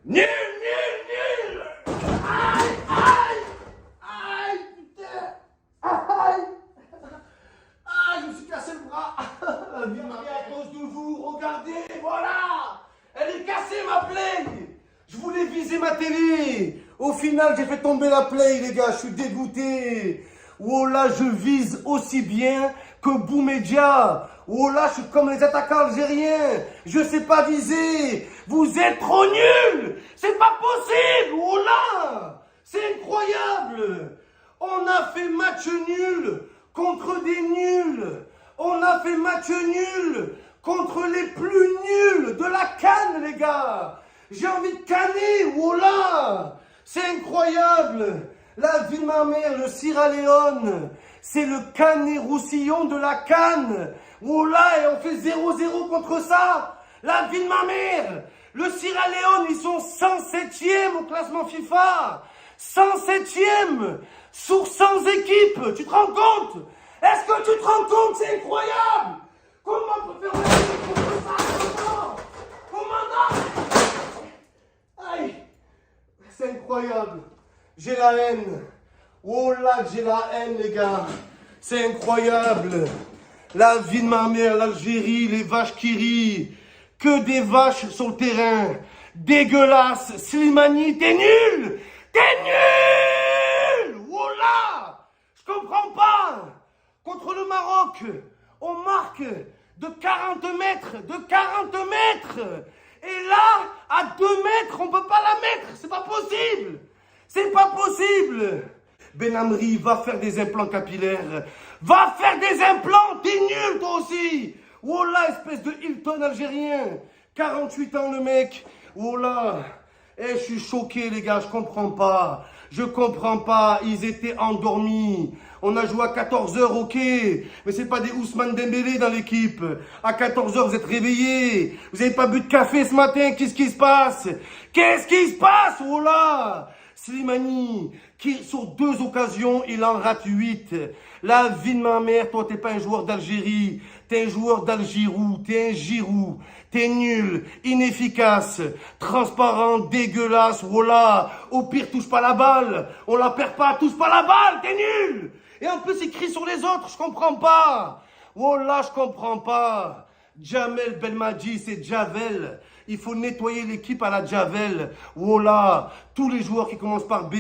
Nul, nul, nul. Aïe, aïe, aïe, putain. Aïe. Ah, je me suis cassé le bras. La vie m'a à cause de vous. Regardez, voilà. Elle est cassée, ma play. Je voulais viser ma télé. Au final, j'ai fait tomber la play, les gars. Je suis dégoûté. Oh là, je vise aussi bien que Boumédia. Oh là, je suis comme les attaquants algériens. Je sais pas viser. Vous êtes trop nuls. C'est pas possible. Oh là, c'est incroyable. On a fait match nul contre des nuls. On a fait match nul contre les plus nuls de la CAN, les gars. J'ai envie de canner. Oh là, c'est incroyable. La vie de ma mère, le Sierra Leone, c'est le Canet-Roussillon de la CAN. Oh là, et on fait 0-0 contre ça. La vie de ma mère, le Sierra Leone, ils sont 107e au classement FIFA. 107e sur 100 équipes. Tu te rends compte? Est-ce que tu te rends compte? C'est incroyable. Comment on peut faire un match contre ça? Comment? Aïe, c'est incroyable. J'ai la haine. Oh là, j'ai la haine, les gars. C'est incroyable. La vie de ma mère, l'Algérie, les vaches qui rient. Que des vaches sur le terrain. Dégueulasse. Slimani, t'es nul. T'es nul. Oh là, je comprends pas. Contre le Maroc, on marque de 40 mètres. De 40 mètres. Et là, à 2 mètres, on peut pas la mettre. C'est pas possible. C'est pas possible. Benamri, va faire des implants capillaires. Va faire des implants. T'es nul, toi aussi. Oh là, espèce de Hilton algérien. 48 ans, le mec. Oh là. Eh, je suis choqué, les gars. Je comprends pas. Je comprends pas. Ils étaient endormis. On a joué à 14h, ok. Mais c'est pas des Ousmane Dembélé dans l'équipe. À 14h, vous êtes réveillés. Vous avez pas bu de café ce matin. Qu'est-ce qui se passe? Qu'est-ce qui se passe? Oh là. Slimani, qui sur 2 occasions, il en rate 8. La vie de ma mère, toi, t'es pas un joueur d'Algérie. T'es un joueur d'Algirou. T'es un Giroud. T'es nul, inefficace, transparent, dégueulasse. Voilà. Au pire, touche pas la balle. On la perd pas, touche pas la balle. T'es nul. Et en plus, il crie sur les autres. Je comprends pas. Voilà, je comprends pas. Jamel Belmadi, c'est Javel. Il faut nettoyer l'équipe à la Javel. Voilà, tous les joueurs qui commencent par B,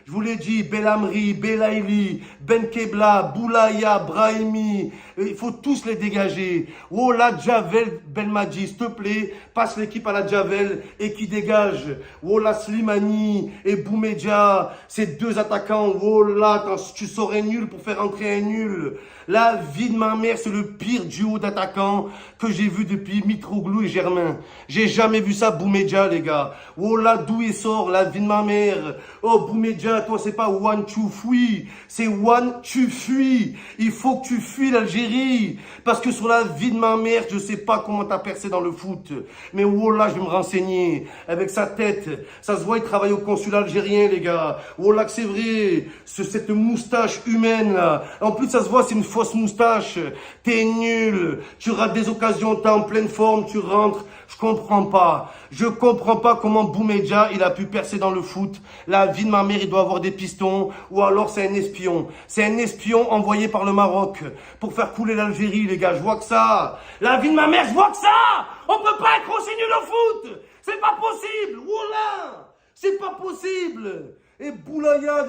je vous l'ai dit, Belhamri, Belaïli, Ben Kebla, Boulaya, Brahimi, il faut tous les dégager. Voilà, Javel Belmadi, s'il te plaît, passe l'équipe à la Javel et qui dégage. Voilà, Slimani et Boumédia, ces 2 attaquants. Voilà, tu serais nul pour faire entrer un nul. La vie de ma mère, c'est le pire duo d'attaquants que j'ai vu depuis Mitroglou et Germain. J'ai jamais vu ça, Boumédia, les gars. Oh là, d'où il sort, la vie de ma mère. Oh, Boumédia, toi, c'est pas one, tu fuis. C'est one, tu fuis. Il faut que tu fuis l'Algérie. Parce que sur la vie de ma mère, je sais pas comment t'as percé dans le foot. Mais oh là, je vais me renseigner. Avec sa tête. Ça se voit, il travaille au consulat algérien, les gars. Oh là, que c'est vrai. Cette moustache humaine, là. En plus, ça se voit, c'est une fausse moustache. T'es nul. Tu rates des occasions, t'es en pleine forme, tu rentres. Je comprends pas. Je comprends pas comment Boumédia, il a pu percer dans le foot. La vie de ma mère, il doit avoir des pistons. Ou alors c'est un espion. C'est un espion envoyé par le Maroc pour faire couler l'Algérie, les gars. Je vois que ça. La vie de ma mère, je vois que ça. On peut pas être aussi nul au foot. C'est pas possible. Oula. C'est pas possible. Et Boulaya,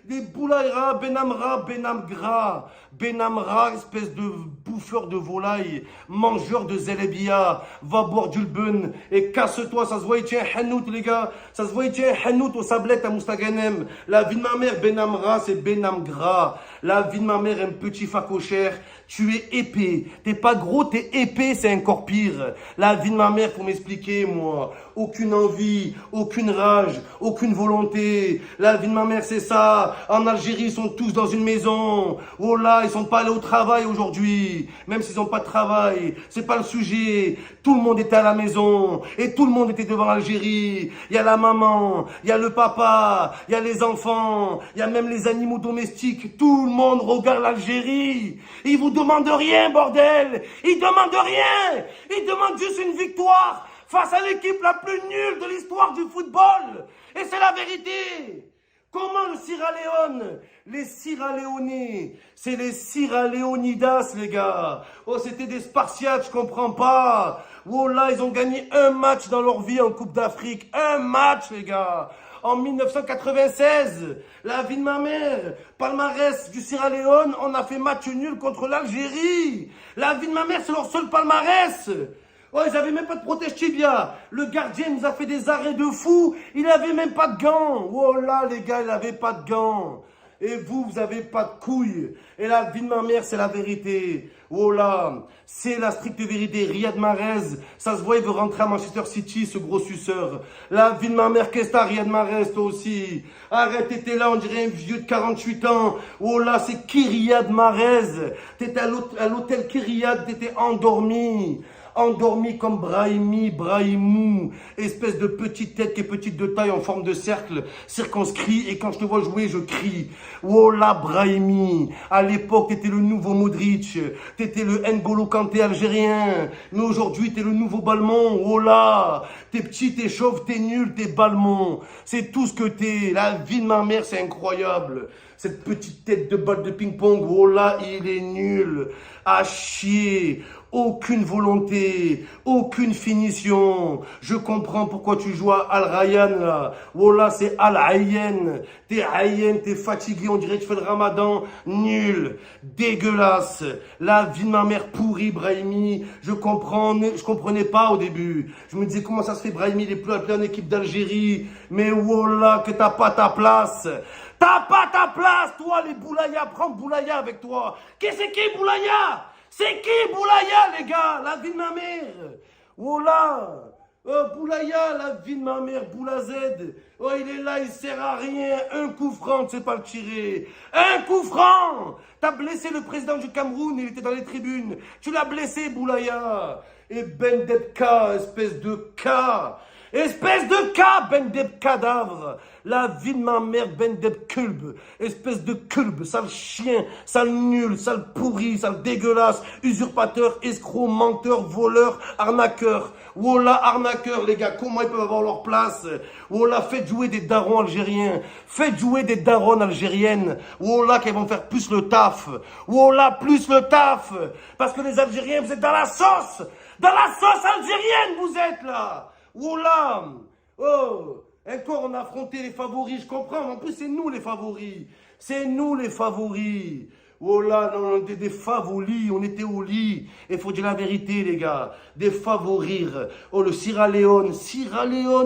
des Boulaïra, Benamra, Benamgra. Benamra, espèce de bouffeur de volaille, mangeur de Zelebia, va boire du lbun et casse-toi, ça se voit, il tient un hanout, les gars. Ça se voit, il tient un hanout aux sablettes à Moustaganem. La vie de ma mère, Benamra, c'est Benamgra. La vie de ma mère, un petit facochère. Tu es épais. T'es pas gros, t'es épais, c'est encore pire. La vie de ma mère, faut m'expliquer, moi. Aucune envie, aucune rage, aucune volonté. La vie de ma mère, c'est ça. En Algérie, ils sont tous dans une maison. Oh là, ils sont pas allés au travail aujourd'hui. Même s'ils ont pas de travail, c'est pas le sujet. Tout le monde était à la maison. Et tout le monde était devant l'Algérie. Il y a la maman, il y a le papa, il y a les enfants, il y a même les animaux domestiques. Tout le monde regarde l'Algérie. Ils vous demandent rien, bordel. Ils demandent rien. Ils demandent juste une victoire face à l'équipe la plus nulle de l'histoire du football. Et c'est la vérité. Comment le Sierra Leone, les Sierra Leone, c'est les Sierra Leonidas, les gars. Oh, c'était des Spartiates, je comprends pas. Oh là, ils ont gagné un match dans leur vie en Coupe d'Afrique. Un match, les gars. En 1996, la vie de ma mère, palmarès du Sierra Leone, on a fait match nul contre l'Algérie. La vie de ma mère, c'est leur seul palmarès. Oh, ils avaient même pas de protège tibia. Le gardien nous a fait des arrêts de fou. Il avait même pas de gants. Oh là, les gars, il avait pas de gants. Et vous, vous avez pas de couilles. Et la vie de ma mère, c'est la vérité. Oh là, c'est la stricte vérité. Riyad Mahrez, ça se voit, il veut rentrer à Manchester City, ce gros suceur. La vie de ma mère, qu'est-ce que t'as, Riyad Mahrez, toi aussi? Arrête, t'étais là, on dirait un vieux de 48 ans. Oh là, c'est qui Riyad Mahrez? T'étais à l'hôtel Kyriad, t'étais endormi. Endormi comme Brahimou, espèce de petite tête qui est petite de taille en forme de cercle, circonscrit, et quand je te vois jouer, je crie. Oh là, Brahimi, à l'époque, t'étais le nouveau Modric, t'étais le N'Golo Kanté algérien, mais aujourd'hui, t'es le nouveau Balmont. Oh là, t'es petit, t'es chauve, t'es nul, t'es Balmont. C'est tout ce que t'es. La vie de ma mère, c'est incroyable. Cette petite tête de balle de ping-pong, oh là, il est nul. À chier. Aucune volonté, aucune finition. Je comprends pourquoi tu joues à Al Rayyan là. Oh là, c'est Al Ayyan. T'es Ayyan, t'es fatigué, on dirait que tu fais le ramadan. Nul, dégueulasse. La vie de ma mère pourrie, Brahimi. Je comprenais pas au début. Je me disais comment ça se fait, Brahimi, il est plus appelé en équipe d'Algérie. Mais oh là, que t'as pas ta place. T'as pas ta place, toi, les Boulaya. Prends Boulaya avec toi. Qu'est-ce que c'est qui, Boulaya? C'est qui Boulaya, les gars? La vie de ma mère. Oh là. Boulaya, la vie de ma mère. Boulazed. Oh, il est là, il sert à rien. Un coup franc, tu sais pas le tirer. Un coup franc. T'as blessé le président du Cameroun, il était dans les tribunes. Tu l'as blessé, Boulaya. Et Ben Debka, espèce de cas. Espèce de cas, Ben Deb cadavre. La vie de ma mère, Ben Deb Kulb. Espèce de Kulb, sale chien, sale nul, sale pourri, sale dégueulasse, usurpateur, escroc, menteur, voleur, arnaqueur. Wallah, arnaqueur, les gars, comment ils peuvent avoir leur place? Wallah, faites jouer des darons algériens. Faites jouer des daronnes algériennes. Wallah, qu'elles vont faire plus le taf. Wallah, plus le taf. Parce que les Algériens, vous êtes dans la sauce. Dans la sauce algérienne, vous êtes là. Oh là! Oh! Encore on a affronté les favoris, je comprends, mais en plus c'est nous les favoris. C'est nous les favoris. Oh là, non, on était des favoris, on était au lit. Il faut dire la vérité, les gars. Des favoris. Oh, le Sierra Leone,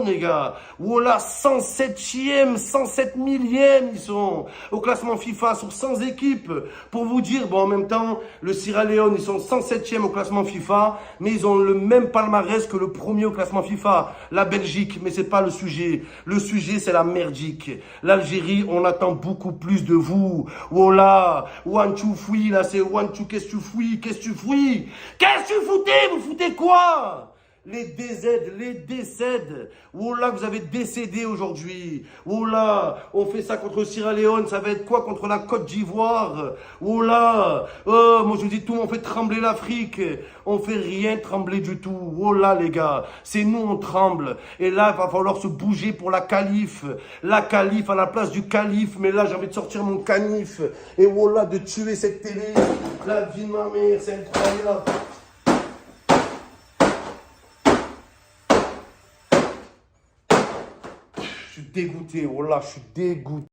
les gars. Oh là, 107e, 107 millième, ils sont au classement FIFA sur 100 équipes. Pour vous dire, bon, en même temps, le Sierra Leone, ils sont 107e au classement FIFA, mais ils ont le même palmarès que le premier au classement FIFA, la Belgique. Mais c'est pas le sujet. Le sujet, c'est la merdique. L'Algérie, on attend beaucoup plus de vous. Oh là, one two fouille, là, c'est one two, qu'est-ce que tu fouilles? Qu'est-ce que tu fouilles? Qu'est-ce que tu foutez? Vous foutez quoi? Les DZ, les décèdes. Oh là, vous avez décédé aujourd'hui. Oh là, on fait ça contre Sierra Leone, ça va être quoi contre la Côte d'Ivoire? Oh là, oh, moi je vous dis tout, on fait trembler l'Afrique. On fait rien trembler du tout. Oh là, les gars, c'est nous, on tremble. Et là, il va falloir se bouger pour la calife. La calife à la place du calife. Mais là, j'ai envie de sortir mon canif. Et oh là, de tuer cette télé. La vie de ma mère, c'est incroyable. Je suis dégoûté, oh là, je suis dégoûté.